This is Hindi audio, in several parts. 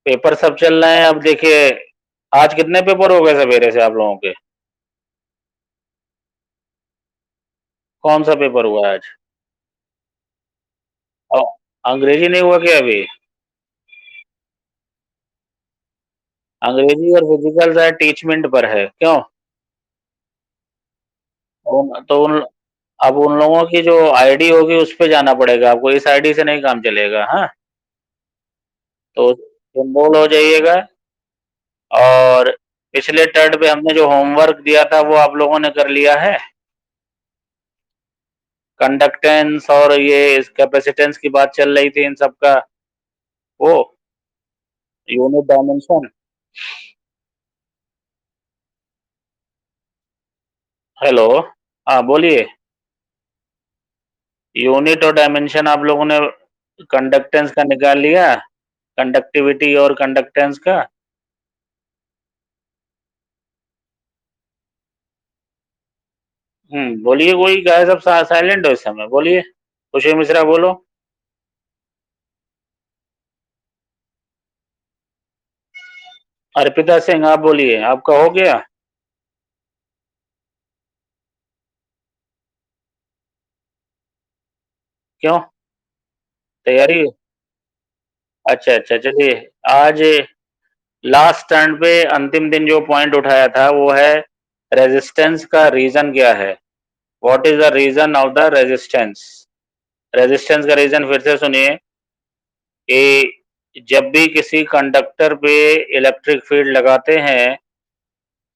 पेपर सब चल रहे हैं। अब देखिए, आज कितने पेपर हो गए सवेरे से आप लोगों के? कौन सा पेपर हुआ आज? और अंग्रेजी नहीं हुआ क्या अभी? अंग्रेजी और फिजिकल शायद टीचमेंट पर है, क्यों? तो अब उन लोगों की जो आईडी होगी उस पे जाना पड़ेगा आपको, इस आईडी से नहीं काम चलेगा। हाँ, तो इनरोल हो जाइएगा। और पिछले टर्ड पे हमने जो होमवर्क दिया था वो आप लोगों ने कर लिया है? कंडक्टेंस और ये कैपेसिटेंस की बात चल रही थी इन सब का, वो यूनिट डायमेंशन। हेलो। हाँ, बोलिए। यूनिट और डायमेंशन आप लोगों ने कंडक्टेंस का निकाल लिया? कंडक्टिविटी और कंडक्टेंस का? बोलिए, कोई गाय सब साइलेंट हो इस समय, बोलिए। खुशी मिश्रा बोलो। अर्पिता सिंह आप बोलिए, आपका हो गया? क्यों? तैयारी? अच्छा अच्छा, चलिए। आज लास्ट टर्न पे अंतिम दिन जो पॉइंट उठाया था वो है रेजिस्टेंस का रीजन क्या है। What is the reason of the resistance? Resistance का रीजन फिर से सुनिए कि जब भी किसी कंडक्टर पे इलेक्ट्रिक फील्ड लगाते हैं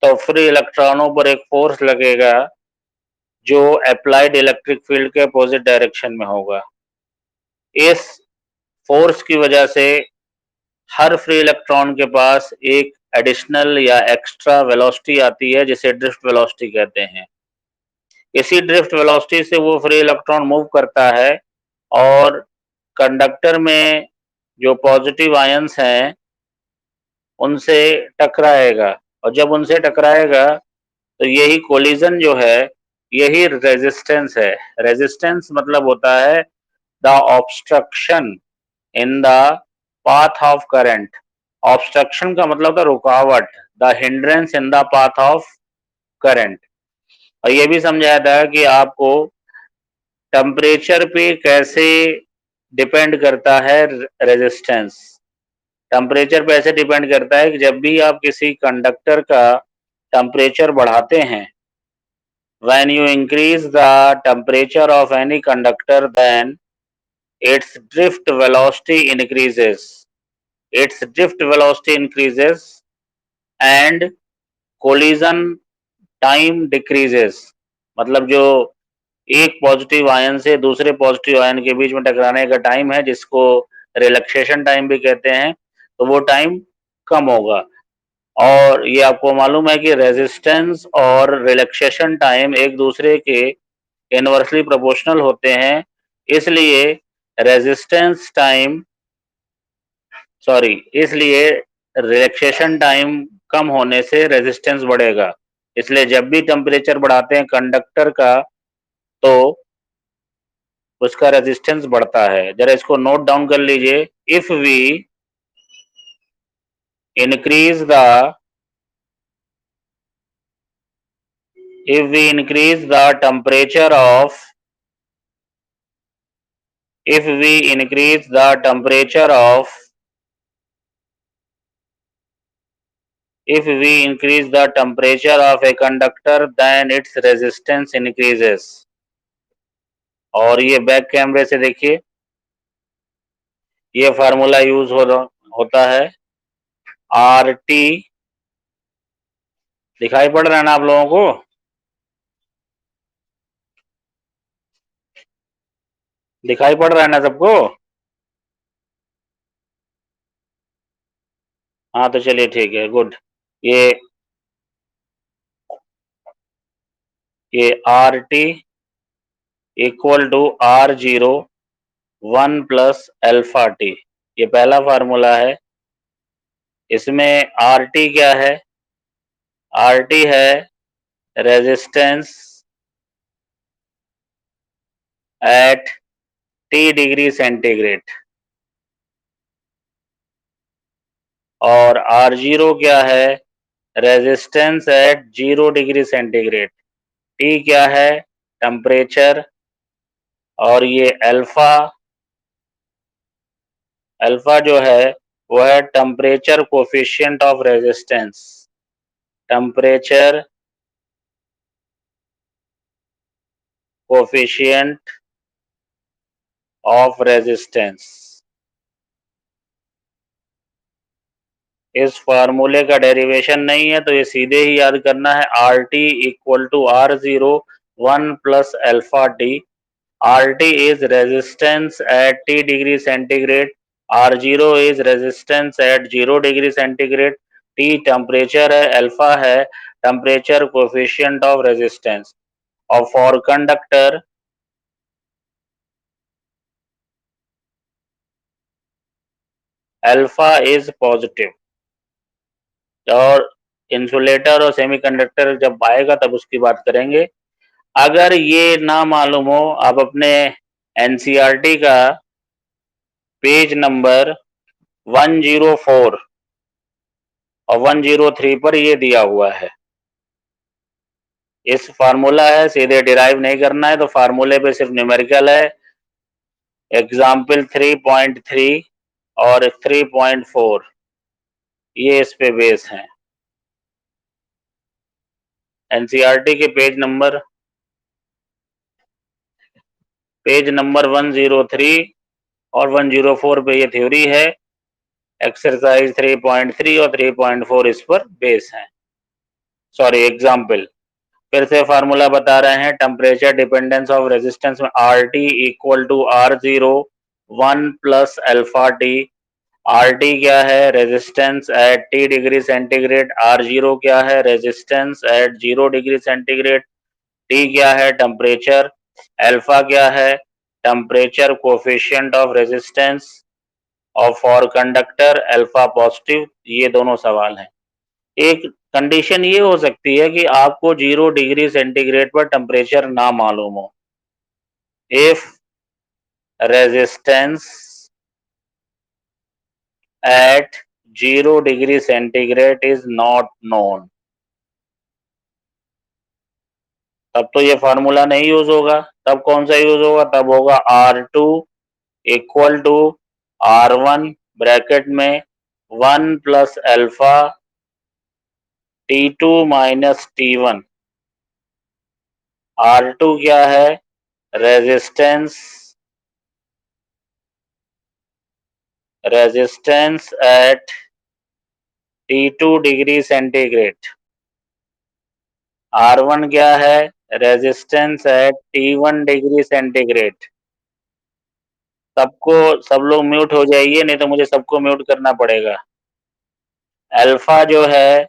तो फ्री इलेक्ट्रॉनों पर एक फोर्स लगेगा जो अप्लाइड इलेक्ट्रिक फील्ड के अपोजिट डायरेक्शन में होगा। इस फोर्स की वजह से हर फ्री इलेक्ट्रॉन के पास एक एडिशनल या एक्स्ट्रा वेलोसिटी आती है जिसे ड्रिफ्ट वेलोसिटी कहते हैं। इसी ड्रिफ्ट वेलोसिटी से वो फ्री इलेक्ट्रॉन मूव करता है और कंडक्टर में जो पॉजिटिव आयंस हैं उनसे टकराएगा। और जब उनसे टकराएगा तो यही कोलिजन जो है, यही रेजिस्टेंस है। रेजिस्टेंस मतलब होता है the obstruction in the path of current. Obstruction का मतलब था रुकावट, the hindrance in the path of current. और ये भी समझाया था कि आपको टेम्परेचर पे कैसे डिपेंड करता है रेजिस्टेंस। टेम्परेचर पे ऐसे डिपेंड करता है कि जब भी आप किसी कंडक्टर का टेम्परेचर बढ़ाते हैं, when you increase the temperature of any conductor, then its drift velocity increases. Its drift velocity increases and collision time decreases. मतलब जो एक पॉजिटिव आयन से दूसरे पॉजिटिव आयन के बीच में टकराने का टाइम है, जिसको रिलैक्सेशन टाइम भी कहते हैं, तो वो टाइम कम होगा। और ये आपको मालूम है कि रेजिस्टेंस और रिलैक्सेशन टाइम एक दूसरे के इनवर्सली प्रोपोर्शनल होते हैं। इसलिए रेजिस्टेंस टाइम सॉरी इसलिए रिलैक्सेशन टाइम कम होने से रेजिस्टेंस बढ़ेगा। इसलिए जब भी टेम्परेचर बढ़ाते हैं कंडक्टर का तो उसका रेजिस्टेंस बढ़ता है। जरा इसको नोट डाउन कर लीजिए। If we increase the if we increase the temperature of if we increase the temperature of if we increase the temperature of a conductor, then its resistance increases। और ये बैक कैमरे से देखिए, ये फार्मूला यूज होता है आर टी। दिखाई पड़ रहा है ना आप लोगों को? दिखाई पड़ रहा है ना सबको? हाँ, तो चलिए ठीक है, गुड। ये ये R T equal to R zero 1 plus alpha T, ये पहला फार्मूला है। इसमें आर टी क्या है? आर टी है resistance at T degree centigrade. और R0 क्या है? Resistance at 0 degree centigrade. T क्या है? टेम्परेचर। और ये अल्फा जो है वो है temperature coefficient of resistance. Temperature coefficient of resistance. इस फार्मूले का डेरिवेशन नहीं है तो ये सीधे ही याद करना है। RT equal to R0 1 plus alpha T. RT is resistance at T degree centigrade, R0 is resistance at 0 degree centigrade, T temperature है, अल्फा है temperature coefficient of resistance। और for conductor alpha is positive। और इंसुलेटर और सेमीकंडक्टर जब आएगा तब उसकी बात करेंगे। अगर ये ना मालूम हो, आप अपने एनसीईआरटी का पेज नंबर 104 और 103 पर ये दिया हुआ है। इस फार्मूला है, सीधे डिराइव नहीं करना है, तो फार्मूले पे सिर्फ न्यूमेरिकल है। एग्जाम्पल 3.3 और 3.4 ये इस पे बेस हैं। एनसीईआरटी के पेज नंबर 103 और 104 पे ये थ्योरी है। एक्सरसाइज 3.3 और 3.4 इस पर बेस है। Sorry, example. फिर से फार्मूला बता रहे हैं। टेम्परेचर डिपेंडेंस ऑफ रेजिस्टेंस में RT equal to R0 1 plus alpha T. RT क्या है? Resistance at T degree centigrade. R0 क्या है? Resistance at 0 degree centigrade. T क्या है? टेम्परेचर। अल्फा क्या है? Temperature coefficient of resistance. और फॉर कंडक्टर अल्फा पॉजिटिव। ये दोनों सवाल हैं। एक कंडीशन ये हो सकती है कि आपको 0 डिग्री सेंटीग्रेड पर टेम्परेचर ना मालूम हो। If resistance at 0 degree centigrade is not known, तब तो ये फार्मूला नहीं यूज होगा। तब कौन सा यूज होगा? तब होगा R2 equal to R1 bracket में 1 plus alpha T2 minus T1। R2 क्या है? Resistance eight T2 degree centigrade. R1 क्या है? Resistance eight T1 degree centigrade. सब लोग म्यूट हो जाइए, नहीं तो मुझे सबको म्यूट करना पड़ेगा। अल्फा जो है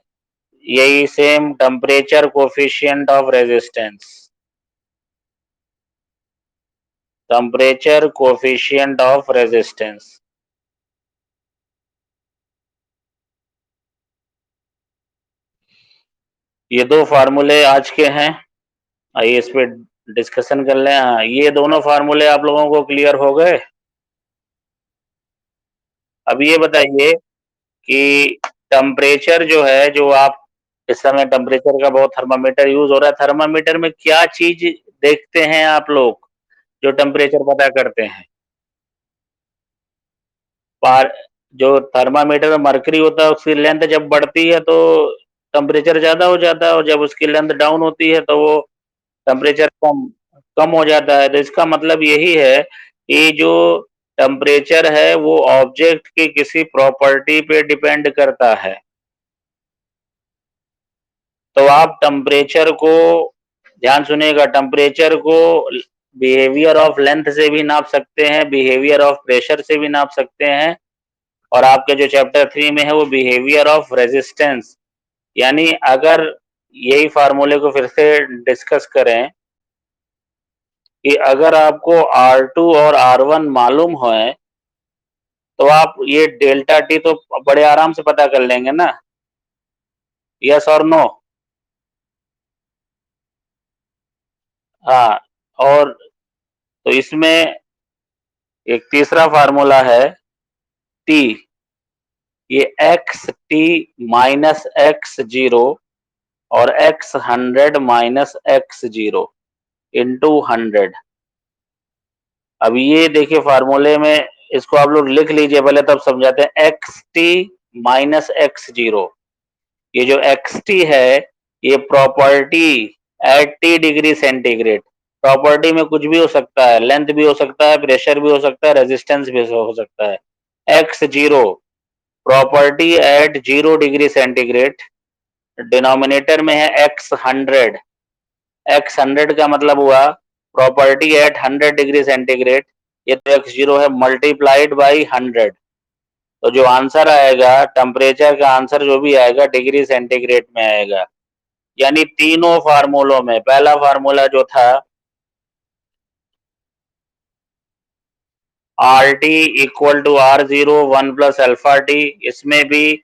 यही same temperature coefficient of resistance. Temperature coefficient of resistance. ये दो फार्मूले आज के हैं। आइए इस पे डिस्कशन कर लें। हाँ, ये दोनों फार्मूले आप लोगों को क्लियर हो गए। अब ये बताइए कि टेम्परेचर जो है, जो आप इस समय टेम्परेचर का बहुत थर्मामीटर यूज हो रहा है, थर्मामीटर में क्या चीज देखते हैं आप लोग जो टेम्परेचर पता करते हैं? पार जो थर्मामीटर में मरकरी होता है उसकी लेंथ जब बढ़ती है तो टेम्परेचर ज्यादा हो जाता है, और जब उसकी लेंथ डाउन होती है तो वो टेम्परेचर कम कम हो जाता है। तो इसका मतलब यही है कि जो टेम्परेचर है वो ऑब्जेक्ट की किसी प्रॉपर्टी पे डिपेंड करता है। तो आप टेम्परेचर को ध्यान सुनिएगा, टेम्परेचर को बिहेवियर ऑफ लेंथ से भी नाप सकते हैं, बिहेवियर ऑफ प्रेशर से भी नाप सकते हैं, और आपके जो चैप्टर 3 में है वो बिहेवियर ऑफ रेजिस्टेंस। यानी अगर यही फार्मूले को फिर से डिस्कस करें कि अगर आपको R2 और R1 मालूम है तो आप ये डेल्टा टी तो बड़े आराम से पता कर लेंगे ना। यस और नो? हाँ। और तो इसमें एक तीसरा फार्मूला है टी। ये X T minus X zero और X 100 minus X zero into 100। अब ये देखिए फार्मूले में इसको आप लोग लिख लीजिए पहले, तब समझाते हैं। X T minus X zero, ये जो एक्स टी है ये property eight T degree centigrade. Property में कुछ भी हो सकता है, लेंथ भी हो सकता है, प्रेशर भी हो सकता है, रेजिस्टेंस भी हो सकता है। X zero property eight 0 degree centigrade, denominator में है एक्स 100। एक्स 100 का मतलब हुआ प्रॉपर्टी एट 100 डिग्री सेंटीग्रेड, ये तो एक्स जीरो है, मल्टीप्लाइड बाई 100। तो जो आंसर आएगा, टेम्परेचर का आंसर जो भी आएगा डिग्री सेंटीग्रेड में आएगा। यानी तीनों फार्मूलों में पहला फार्मूला जो था R T equal to R zero 1 + alpha T, इसमें भी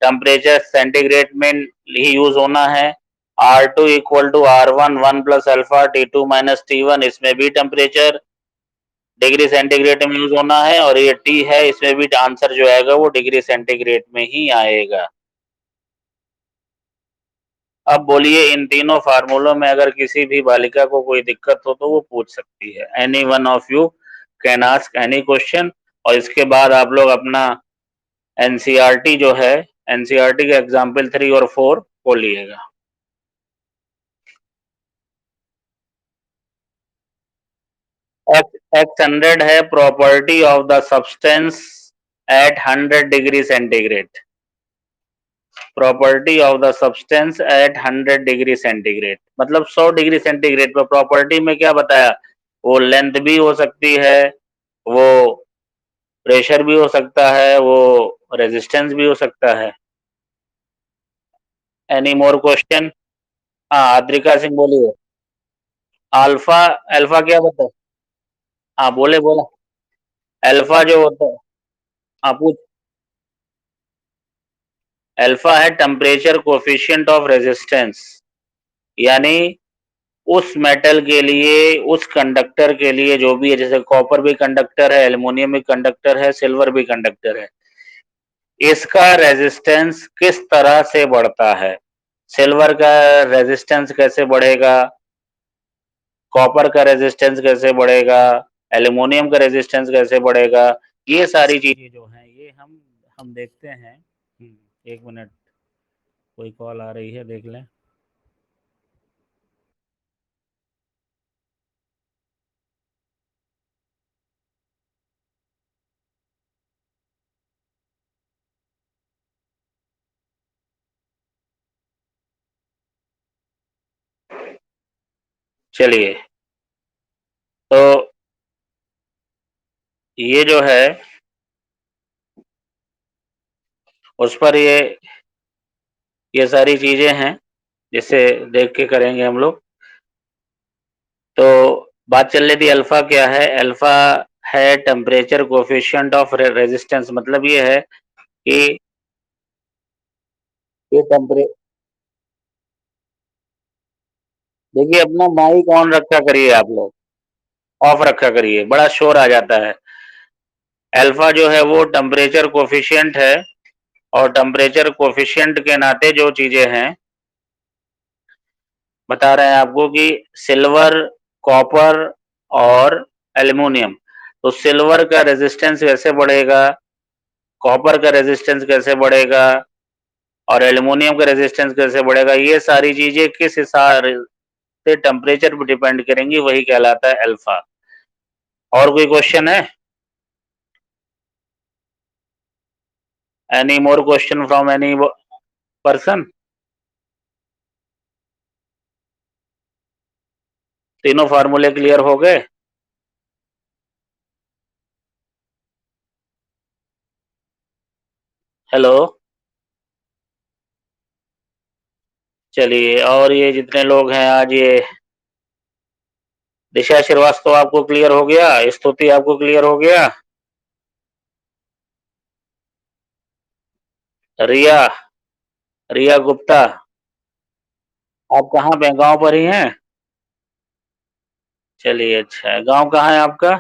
टेम्परेचर सेंटीग्रेड में ही यूज होना है। R two equal to R one 1 + alpha T2 - T1, इसमें भी टेम्परेचर डिग्री सेंटीग्रेड में यूज होना है। और ये टी है, इसमें भी आंसर जो आएगा वो डिग्री सेंटीग्रेड में ही आएगा। अब बोलिए, इन तीनों फार्मूलों में अगर किसी भी बालिका को कोई दिक्कत हो तो वो पूछ सकती है। Any one of you can ask any question. और इसके बाद आप लोग अपना एनसीईआरटी जो है, एनसीईआरटी के एग्जाम्पल 3 और 4 खोलिएगा। एक्स 100 है property of the substance eight 100 degree centigrade. Property of the substance eight 100 degree centigrade मतलब 100 डिग्री सेंटीग्रेड पर। प्रॉपर्टी में क्या बताया, वो लेंथ भी हो सकती है, वो प्रेशर भी हो सकता है, वो रेजिस्टेंस भी हो सकता है। Any more question? हाँ, आद्रिका सिंह बोलिए। अल्फा, अल्फा क्या बता? हाँ बोले बोला। अल्फा जो होता है, हाँ पूछ। अल्फा है टेम्परेचर कोफिशिएंट ऑफ रेजिस्टेंस, यानी उस मेटल के लिए, उस कंडक्टर के लिए जो भी है, जैसे कॉपर भी कंडक्टर है, एल्युमिनियम भी कंडक्टर है, सिल्वर भी कंडक्टर है, इसका रेजिस्टेंस किस तरह से बढ़ता है। सिल्वर का रेजिस्टेंस कैसे बढ़ेगा, कॉपर का रेजिस्टेंस कैसे बढ़ेगा, एल्युमिनियम का रेजिस्टेंस कैसे बढ़ेगा, ये सारी चीजें जो हैं ये हम देखते हैं। एक मिनट, कोई कॉल आ रही है, देख लें। चलिए, तो ये जो है उस पर ये सारी चीजें हैं जिसे देख के करेंगे हम लोग। तो बात चल रही थी अल्फा क्या है। अल्फा है टेम्परेचर कोफिशिएंट ऑफ रेजिस्टेंस, मतलब ये है कि ये टेम्परे देखिए, अपना माइक ऑन रखा करिए, आप लोग ऑफ रखा करिए, बड़ा शोर आ जाता है। अल्फा जो है वो टेम्परेचर कोफिशिएंट है, और टेम्परेचर कोफिशिएंट के नाते जो चीजें हैं बता रहे हैं आपको कि सिल्वर, कॉपर और एल्युमिनियम। तो सिल्वर का रेजिस्टेंस कैसे बढ़ेगा, कॉपर का रेजिस्टेंस कैसे बढ़ेगा और एल्युमिनियम का रेजिस्टेंस कैसे बढ़ेगा, ये सारी चीजें किस हिसाब से टेम्परेचर पर डिपेंड करेंगी, वही कहलाता है अल्फा। और कोई क्वेश्चन है? Any more question from any person? तीनों फार्मूले क्लियर हो गए? हेलो, चलिए। और ये जितने लोग हैं आज, ये दिशा श्रीवास्तव आपको क्लियर हो गया, स्तुति आपको क्लियर हो गया, रिया, रिया गुप्ता, आप कहाँ पे, गांव पर ही हैं? चलिए, अच्छा है। गांव कहाँ है आपका?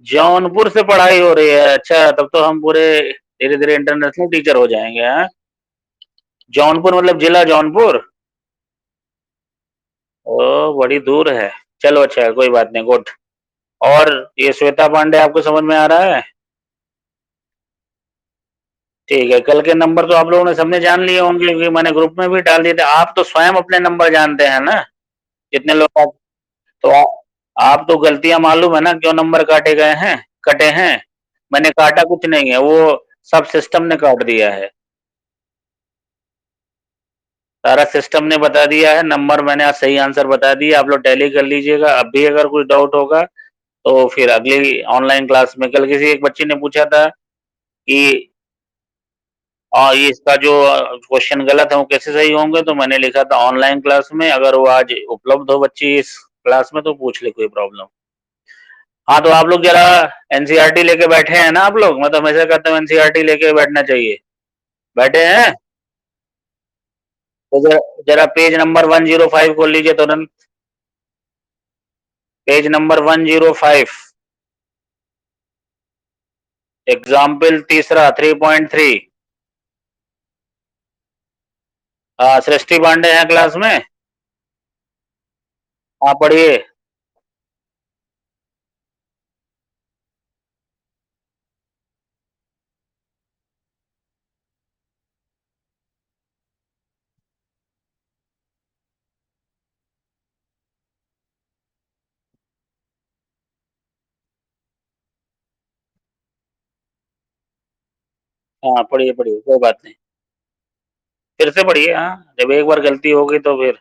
जौनपुर से पढ़ाई हो रही है, अच्छा तब तो हम पूरे धीरे-धीरे इंटरनेशनल टीचर हो जाएँगे, हैं? जौनपुर मतलब जिला जौनपुर? ओह! बड़ी दूर है। चलो अच्छा है, कोई बात नहीं, गुड। और ये श्वेता पांडे आपको समझ में आ रहा है? ठीक है, कल के नंबर तो आप लोगों ने सबने जान लिए होंगे क्योंकि मैंने ग्रुप में भी डाल दिए थे। आप तो स्वयं अपने नंबर जानते हैं ना? जितने लोग आप तो आप तो गलतियाँ मालूम है ना क्यों नंबर काटे गए हैं कटे हैं? मैंने काटा कुछ नहीं है, वो सब सिस्टम ने काट दिया है। सारा सिस्टम ने बता दिया है, नंबर मैंने आज सही आंसर बता दिया, आप लोग टैली कर लीजिएगा। अब भी अगर कोई डाउट होगा, तो फिर अगली ऑनलाइन क्लास में कल किसी एक बच्ची ने पूछा था कि ये इसका जो क्वेश्चन गलत है वो कैसे सही होंगे? तो मैंने लिखा था ऑनलाइन क्लास में अगर वो आज उपलब्ध हो बच्ची इस क्लास में तो पूछ ले कोई प्रॉब्लम। हाँ, तो आप लोग ज़रा एनसीईआरटी लेके बैठे हैं ना आप लोग? मैं तो हमेशा कहता हूँ एनसीईआरटी लेके बैठना चाहिए। बैठे हैं? तो ज़रा पेज नंबर 105 खोल लीजिए तुरंत। पेज नंबर 105 एग्जाम्पल तीसरा 3.3। हाँ, सृष्टि पांडे हैं क्लास में? हाँ, पढ़िए। हाँ, पढ़िए, पढ़िए, कोई बात नहीं। फिर से पढ़िए हाँ, जब एक बार गलती हो गई तो फिर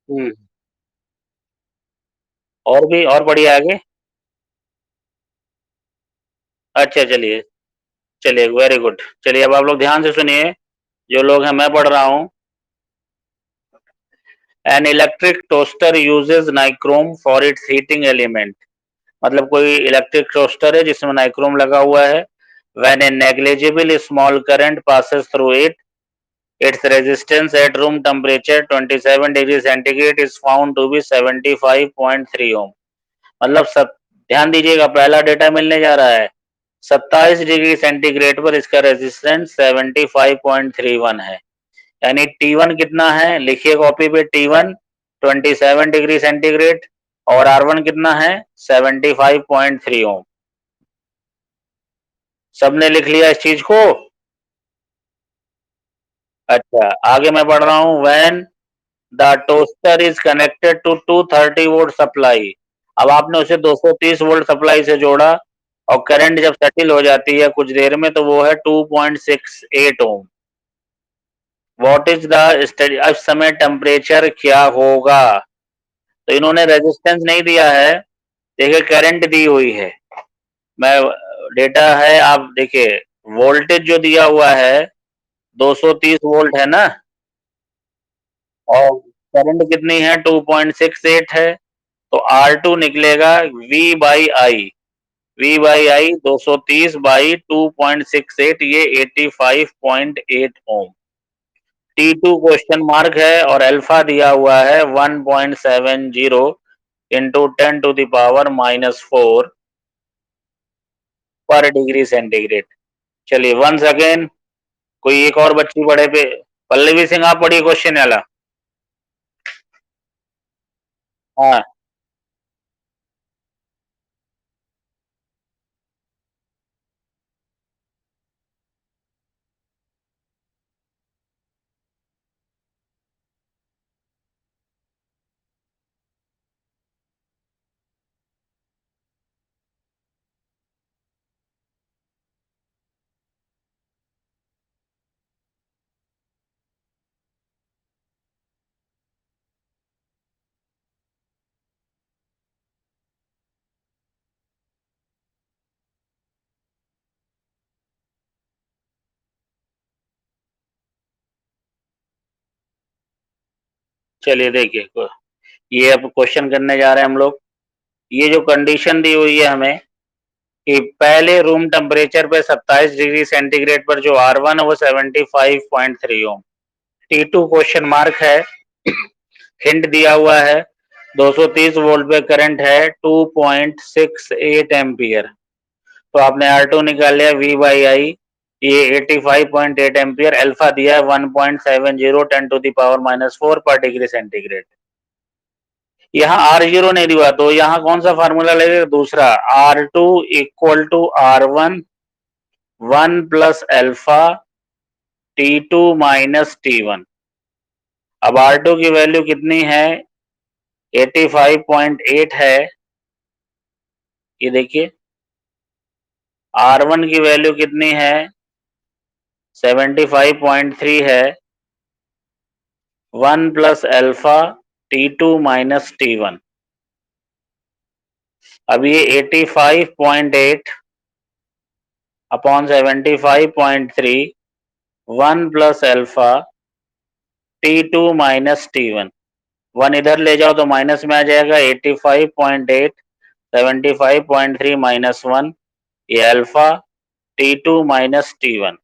हुँ, और भी और पढ़िए आगे। अच्छा चलिए, चलिए वेरी गुड। चलिए अब आप लोग ध्यान से सुनिए, जो लोग हैं मैं पढ़ रहा हूँ। An electric toaster uses nichrome for its heating element. मतलब कोई इलेक्ट्रिक टोस्टर है जिसमें नाइक्रोम लगा हुआ है। When a negligible small current passes through it, its resistance at room temperature 27 degree centigrade is found to be 75.3 ohm. मतलब सब ध्यान दीजिएगा, पहला डेटा मिलने जा रहा है। 27 डिग्री सेंटीग्रेड पर इसका रेजिस्टेंस 75.31 है। यानी T1 कितना है? लिखिए कॉपी पे T1 27 डिग्री सेंटीग्रेड और R1 कितना है? 75.3 ओम। सबने लिख लिया इस चीज को? अच्छा, आगे मैं पढ़ रहा हूँ। When the toaster is connected to 230 volt supply. अब आपने उसे 230 वोल्ट सप्लाई से जोड़ा और करंट जब सेटल हो जाती है कुछ देर में तो वो है 2.68 ओम। व्हाट इज द स्टडी, अब समय टेम्परेचर क्या होगा? तो इन्होंने रेजिस्टेंस नहीं दिया है, देखिए करंट दी हुई है। मैं डेटा है आप देखिए, वोल्टेज जो दिया हुआ है 230 वोल्ट है ना, और करंट कितनी है 2.68 है, तो R2 निकलेगा V by I. V by I 230 by 2.68, ये 85.8 ओम। T2 क्वेश्चन मार्क है और अल्फा दिया हुआ है 1.70 इंटू 10 टू द पावर -4 पर डिग्री सेंटीग्रेड। चलिए वंस अगेन, कोई एक और बच्ची पढ़े पे। पल्लवी सिंह आप पढ़िए क्वेश्चन वाला। हाँ, चलिए देखिए, ये अब क्वेश्चन करने जा रहे हैं हम लोग। ये जो कंडीशन दी हुई है हमें कि पहले रूम टेम्परेचर पे 27 डिग्री सेंटीग्रेड पर जो R1 है वो 75.3 ओम। T2 क्वेश्चन मार्क है। हिंट दिया हुआ है 230 वोल्ट पे करंट है 2.68 एम्पियर। तो आपने R2 निकाल लिया V बाई आई, ये 85.8 एम्पियर, अल्फा दिया है 1.70 10⁻⁻⁴ पर डिग्री सेंटीग्रेड। यहाँ R0 नहीं दिया, तो यहाँ कौन सा फार्मूला लगेगा? दूसरा, R2 equal to R1 1 plus alpha T2 minus T1। अब R2 की वैल्यू कितनी है? 85.8 है, ये देखिए। R1 की वैल्यू कितनी है? 75.3 है। 1 plus alpha T2 minus T1। अब ये 85.8 upon 75.3, 1 plus alpha T2 minus T1। 1 इधर ले जाओ तो माइनस में आ जाएगा। 85.8 75.3 माइनस 1, ये alpha T2 minus T1।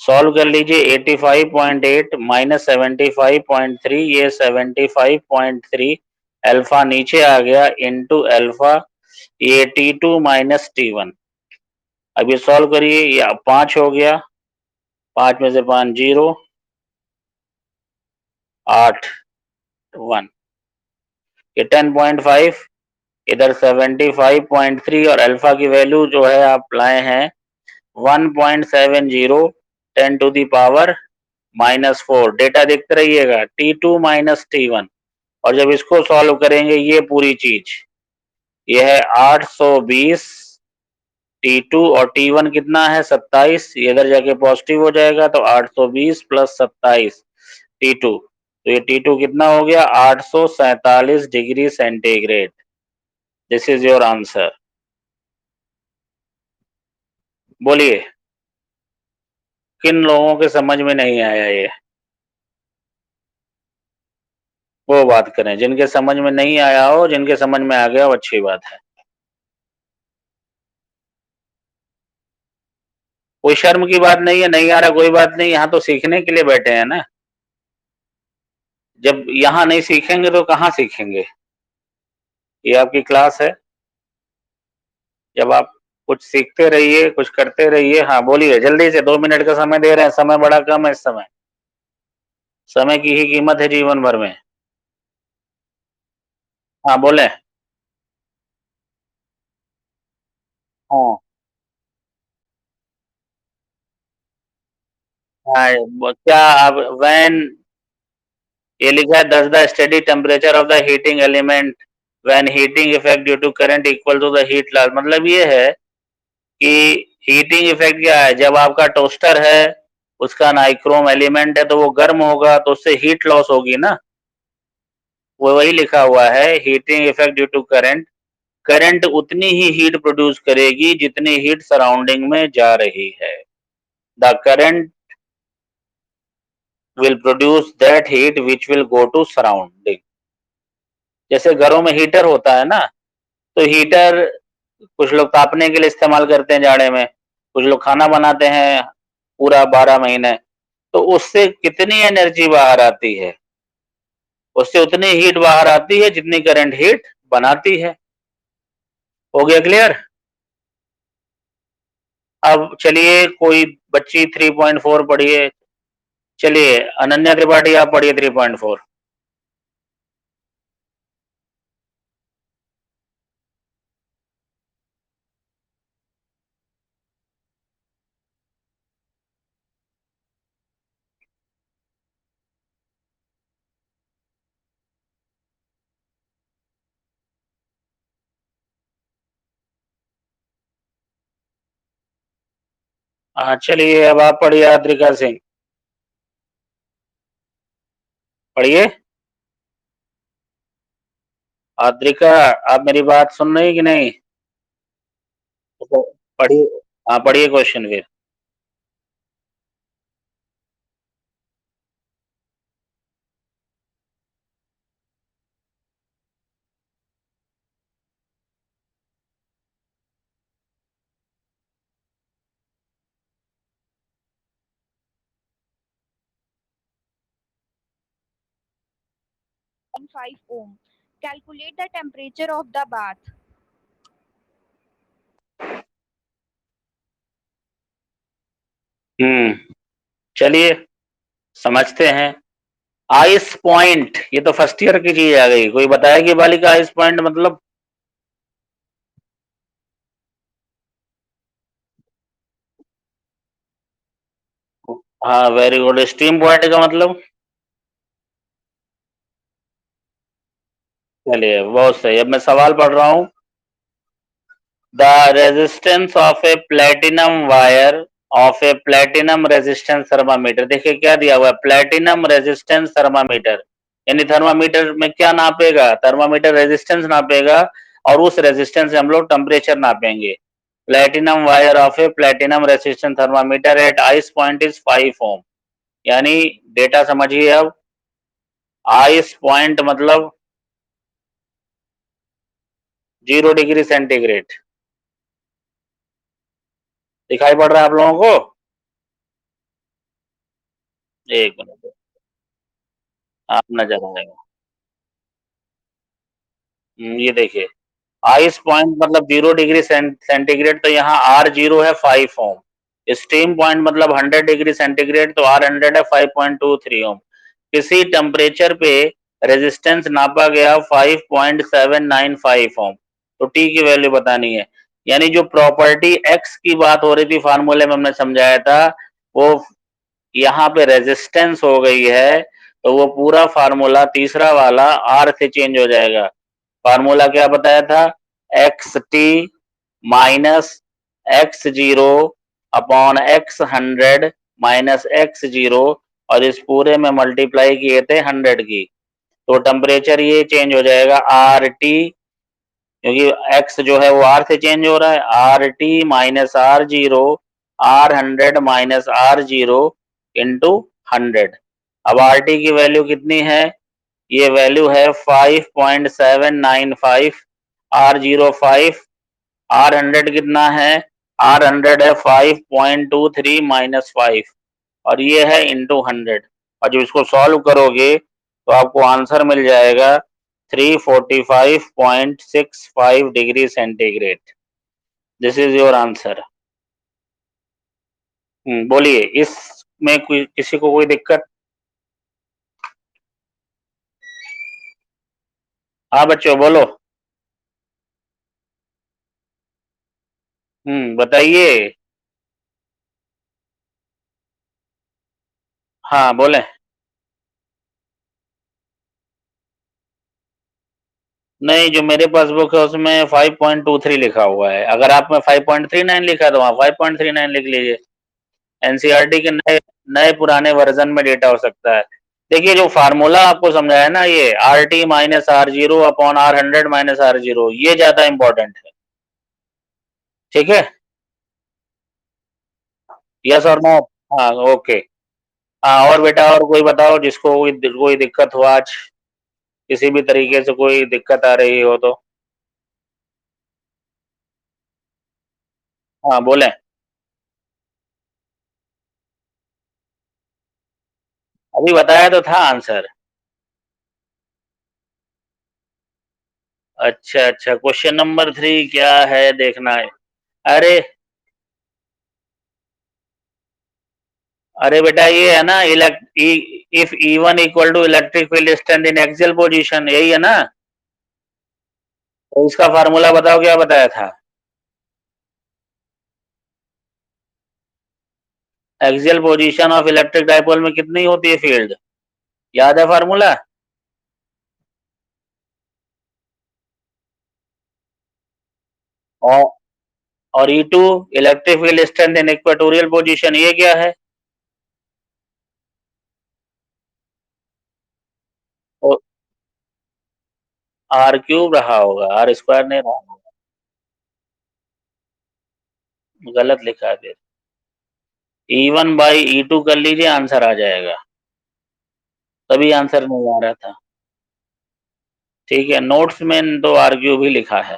Solve कर लीजिए। 85.8 माइनस 75.3, ये 75.3 अल्फा नीचे आ गया इनटू अल्फा, ये T2 माइनस T1। अब ये सॉल्व करिए, ये 5 हो गया, 5 में से 5 0, 8 1, ये 10.5, इधर 75.3 और अल्फा की वैल्यू जो है आप लाए हैं 1.70 10⁻⁻⁴। डेटा देखते रहिएगा, T2 माइनस T1। और जब इसको सॉल्व करेंगे ये पूरी चीज, ये है 820 T2 और T1 कितना है? 27, ये इधर जाके पॉजिटिव हो जाएगा, तो 820 प्लस 27 T2, तो ये T2 कितना हो गया? 847 degree centigrade. This is your answer. बोलिए, किन लोगों के समझ में नहीं आया ये? वो बात करें, जिनके समझ में नहीं आया हो, जिनके समझ में आ गया वो अच्छी बात है। कोई शर्म की बात नहीं है, नहीं आ रहा कोई बात नहीं, यहाँ तो सीखने के लिए बैठे हैं ना। जब यहाँ नहीं सीखेंगे तो कहाँ सीखेंगे? ये आपकी क्लास है। जब आप कुछ सीखते रहिए, कुछ करते रहिए। हाँ बोलिए, जल्दी से, 2 मिनट का समय दे रहे हैं, समय बड़ा कम है इस समय। समय की ही कीमत है जीवन भर में। हाँ बोले। हाँ हाँ, क्या आप वैन, ये लिखा है thus the steady temperature of the heating element when heating effect due to current equal to the heat loss. मतलब ये है कि हीटिंग इफेक्ट क्या है? जब आपका टोस्टर है, उसका नाइक्रोम एलिमेंट है, तो वो गर्म होगा तो उससे हीट लॉस होगी ना। वो वही लिखा हुआ है, heating effect due to current. Current उतनी ही हीट प्रोड्यूस करेगी जितनी हीट सराउंडिंग में जा रही है। The current will produce that heat which will go to surrounding। जैसे घरों में हीटर होता है ना, तो हीटर कुछ लोग तापने के लिए इस्तेमाल करते हैं जाड़े में, कुछ लोग खाना बनाते हैं पूरा 12 महीने, तो उससे कितनी एनर्जी बाहर आती है? उससे उतनी हीट बाहर आती है जितनी करंट हीट बनाती है। हो गया क्लियर? अब चलिए कोई बच्ची 3.4 पढ़िए। चलिए अनन्या त्रिपाठी आप पढ़िए 3.4। हाँ चलिए, अब आप पढ़िए आद्रिका सिंह, पढ़िए। आद्रिका, आप मेरी बात सुन रही कि नहीं? तो पढ़िए। हाँ पढ़िए क्वेश्चन फिर। 5 ohm. Calculate the temperature of the bath. चलिए समझते हैं। आइस पॉइंट, ये तो फर्स्ट ईयर की चीज आ गई। कोई बताएगी बालिका आइस पॉइंट मतलब? हाँ वेरी गुड। स्टीम पॉइंट का मतलब? चलिए बहुत सही। अब मैं सवाल पढ़ रहा हूँ। The resistance of a platinum wire of a platinum resistance thermometer. देखिए क्या दिया हुआ है, प्लेटिनम रेजिस्टेंस थर्मामीटर। यानी थर्मामीटर में क्या नापेगा? थर्मामीटर रेजिस्टेंस नापेगा और उस रेजिस्टेंस से हम लोग टेम्परेचर नापेंगे। Platinum wire of a platinum resistance thermometer at ice point is 5 ohm. यानी डेटा समझिए अब। आइस पॉइंट मतलब 0 डिग्री सेंटीग्रेड। दिखाई पड़ रहा है आप लोगों को? एक मिनट, आप नजर आएगा। ये देखिए, आइस पॉइंट मतलब 0 डिग्री सेंटीग्रेड, तो यहाँ R0 है 5 ओम। स्टीम पॉइंट मतलब 100 डिग्री सेंटीग्रेड, तो R100 है 5.23 ओम। किसी टेम्परेचर पे रेजिस्टेंस नापा गया 5.795 ओम। तो टी की वैल्यू बतानी है। यानी जो प्रॉपर्टी एक्स की बात हो रही थी फार्मूले में हमने समझाया था, वो यहाँ पे रेजिस्टेंस हो गई है। तो वो पूरा फार्मूला तीसरा वाला आर से चेंज हो जाएगा। फार्मूला क्या बताया था? X T minus X zero upon x 100 minus X zero, और इस पूरे में मल्टीप्लाई किए थे 100 की। तो टेम्परेचर ये चेंज हो जाएगा आर टी, क्योंकि एक्स जो है वो आर से चेंज हो रहा है। R T minus R zero, R100 minus R zero into 100। अब आर टी की वैल्यू कितनी है? ये वैल्यू है 5.795। R0 5, R100 कितना है? R100 है 5.23 माइनस 5, और ये है इंटू 100। और जब इसको सॉल्व करोगे तो आपको आंसर मिल जाएगा 345.65 degree centigrade. This is your answer. बोलिए, इसमें कोई किसी को कोई दिक्कत? हाँ बच्चों बोलो। बताइए। हाँ बोले। नहीं, जो मेरे पास बुक है उसमें 5.23 लिखा हुआ है। अगर आप में 5.39 लिखा है तो वहाँ 5.39 लिख लीजिए। एनसीईआरटी के नए नए पुराने वर्जन में डेटा हो सकता है। देखिए जो फार्मूला आपको समझाया ना, ये R T minus R zero upon R100 minus R zero, ये ज्यादा इंपॉर्टेंट है। ठीक है? यस और नो? हाँ ओके। हाँ और बेटा, और कोई बताओ जिसको कोई दिक्कत हो आज, किसी भी तरीके से कोई दिक्कत आ रही हो तो। हाँ बोले। अभी बताया तो था आंसर। अच्छा अच्छा, क्वेश्चन नंबर 3 क्या है देखना है। अरे अरे बेटा ये है ना, if E1 equal to electric field strength in axial position, यही है ना? तो इसका फार्मूला बताओ क्या बताया था? Axial position of electric dipole में कितनी होती है फील्ड? याद है फार्मूला? और और E2 इलेक्ट्रिक फील्ड स्ट्रेंथ इन इक्वेटोरियल पोजीशन, ये क्या है? आर क्यूब रहा होगा, आर स्क्वायर नहीं रहा होगा। गलत लिखा है फिर। E1/E2 कर लीजिए, आंसर आ जाएगा। तभी आंसर नहीं आ रहा था। ठीक है, नोट्स में तो आर क्यूब ही लिखा है।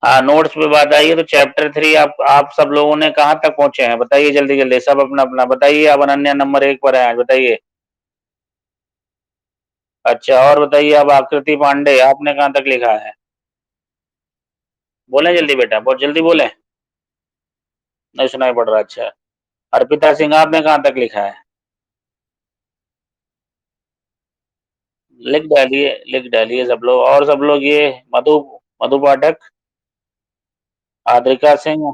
हाँ नोट्स पे बात आई है तो चैप्टर 3 आप सब लोगों ने कहाँ तक पहुंचे हैं बताइए जल्दी जल्दी, सब अपना अपना बताइए। आप अनन्या नंबर 1 पर हैं आज, बताइए। अच्छा, और बताइए अब आकृति पांडे, आपने कहाँ तक लिखा है? बोलें जल्दी बेटा, बहुत जल्दी बोलें। नहीं सुनाई पड़ रहा, अच्छा। अर्पिता सिंह, आपने कहाँ तक लिखा है? लिख डालिए सब लोग, और सब लोग ये मधु मधु पाठक, आद्रिका सिंह,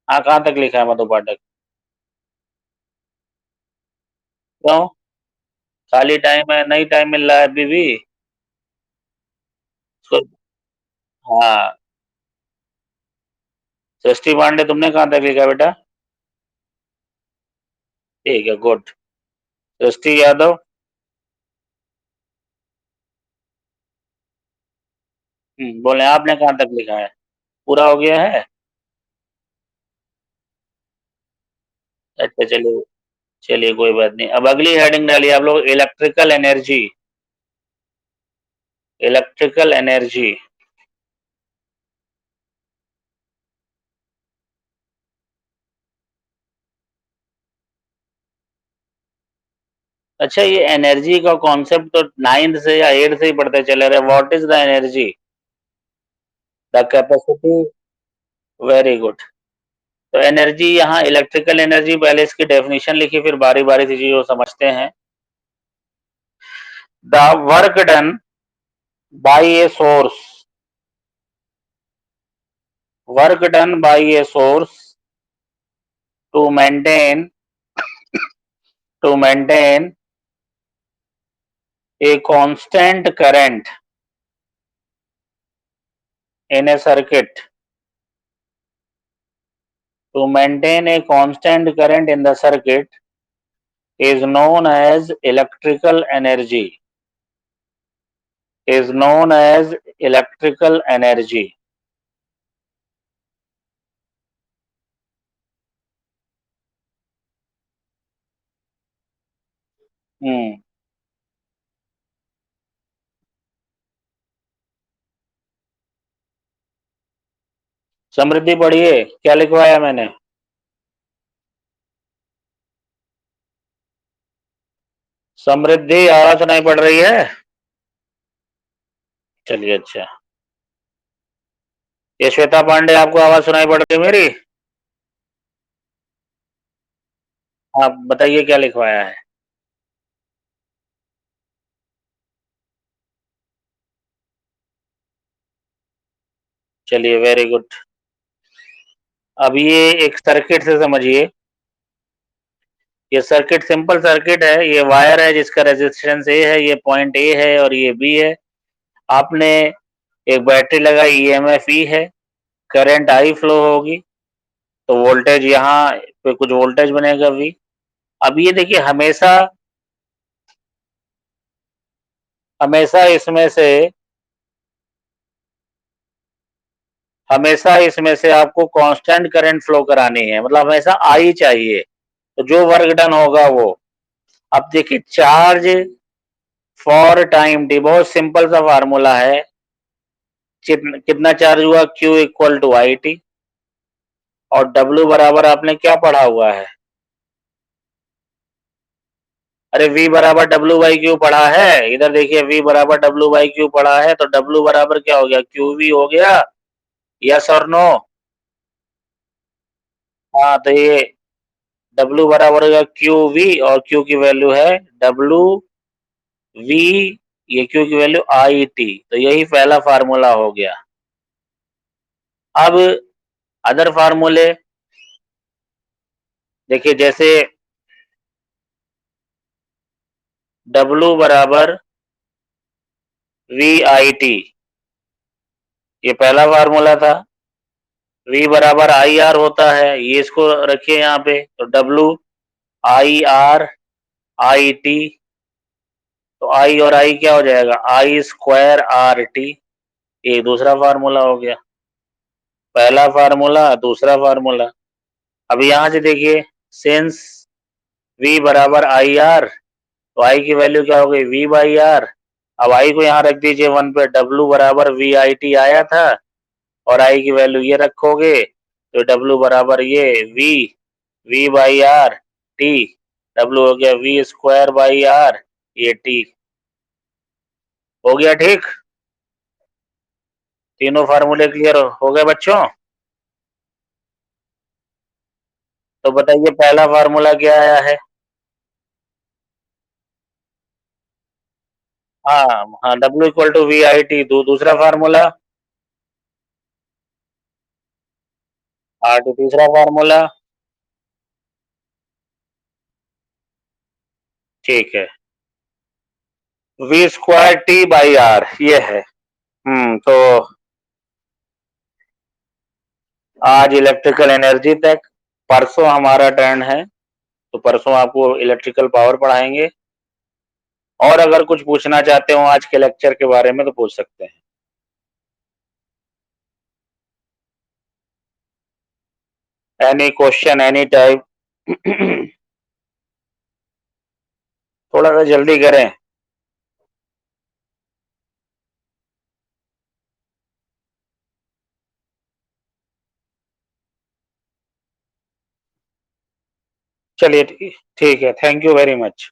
हाँ कहाँ तक लिखा है मधु पाठक? क्यों? खाली टाइम है, नहीं टाइम मिल रहा है अभी भी? उसको हाँ, सृष्टि पांडे तुमने कहाँ तक लिखा बेटा? ठीक है, गुड। सृष्टि यादव, बोले आपने कहाँ तक लिखा है? पूरा हो गया है? अच्छा चलिए, चलिए कोई बात नहीं। अब अगली हेडिंग डालिए आप लोग, इलेक्ट्रिकल एनर्जी। Electrical energy. अच्छा, ये एनर्जी का कॉन्सेप्ट तो 9th से या 8th से ही पढ़ते चले रहे। What is the energy? The capacity. Very good. तो एनर्जी, यहाँ इलेक्ट्रिकल एनर्जी, पहले इसकी डेफिनेशन लिखी, फिर बारी बारी से चीजों को समझते हैं। The work done by a source, work done by a source to maintain to maintain a constant current in a circuit, to maintain a constant current in the circuit is known as electrical energy, is known as electrical energy. हम्म, समृद्धि पढ़िए, क्या लिखवाया मैंने? समृद्धि, आवाज सुनाई पड़ रही है? चलिए अच्छा। ये श्वेता पांडे, आपको आवाज सुनाई पड़ रही है मेरी? आप बताइए क्या लिखवाया है? चलिए वेरी गुड। अब ये एक सर्किट से समझिए। ये सर्किट सिंपल सर्किट है। ये वायर है जिसका रेजिस्टेंस ए है, ये पॉइंट ए है और ये बी है। आपने एक बैटरी लगाई, ईएमएफ ई है, करंट आई फ्लो होगी, तो वोल्टेज यहाँ पे कुछ वोल्टेज बनेगा वी। अब ये देखिए, हमेशा हमेशा इसमें से हमेशा इसमें से आपको कांस्टेंट करंट फ्लो करानी है, मतलब हमेशा आई चाहिए, तो जो वर्क डन होगा वो। अब देखिए, चार्ज फॉर टाइम टी, बहुत सिंपल सा फार्मूला है। कितना चार्ज हुआ, Q equal to I T, और W बराबर आपने क्या पढ़ा हुआ है? अरे V बराबर W बाई क्यू पढ़ा है, इधर देखिए, V बराबर W बाई क्यू पढ़ा है, तो W बराबर क्या हो गया, QV हो गया। यस और नो? हाँ, तो ये W बराबर होगा QV, और Q की वैल्यू है WV, ये Q की वैल्यू IT, तो यही पहला फार्मूला हो गया। अब अदर फार्मूले देखिए, जैसे W बराबर VIT, ये पहला फार्मूला था। V बराबर IR होता है, ये इसको रखिए यहाँ पे, तो WIR IT, तो I और I क्या हो जाएगा, I स्क्वायर RT, ये दूसरा फार्मूला हो गया। पहला फार्मूला, दूसरा फार्मूला। अब यहाँ से देखिए, सिंस V बराबर IR, तो I की वैल्यू क्या हो गई, V बाई R। अब I को यहाँ रख दीजिए 1 पे, W बराबर VIT आया था, और I की वैल्यू ये रखोगे, तो W बराबर ये V by R T, W हो गया V स्क्वायर बाई R, ये T। हो गया ठीक? तीनों फार्मूले क्लियर हो गए बच्चों? तो बताइए पहला फार्मूला क्या आया है? हाँ हाँ, W equal to V I T. दूसरा फार्मूला? R2 तीसरा फार्मूला? ठीक है, V square T by R ये है। तो आज इलेक्ट्रिकल एनर्जी तक, परसों हमारा टर्न है, तो परसों आपको इलेक्ट्रिकल पावर पढ़ाएंगे। और अगर कुछ पूछना चाहते हो आज के लेक्चर के बारे में तो पूछ सकते हैं। Any question any type? थोड़ा सा जल्दी करें। चलिए ठीक है, थैंक यू वेरी मच।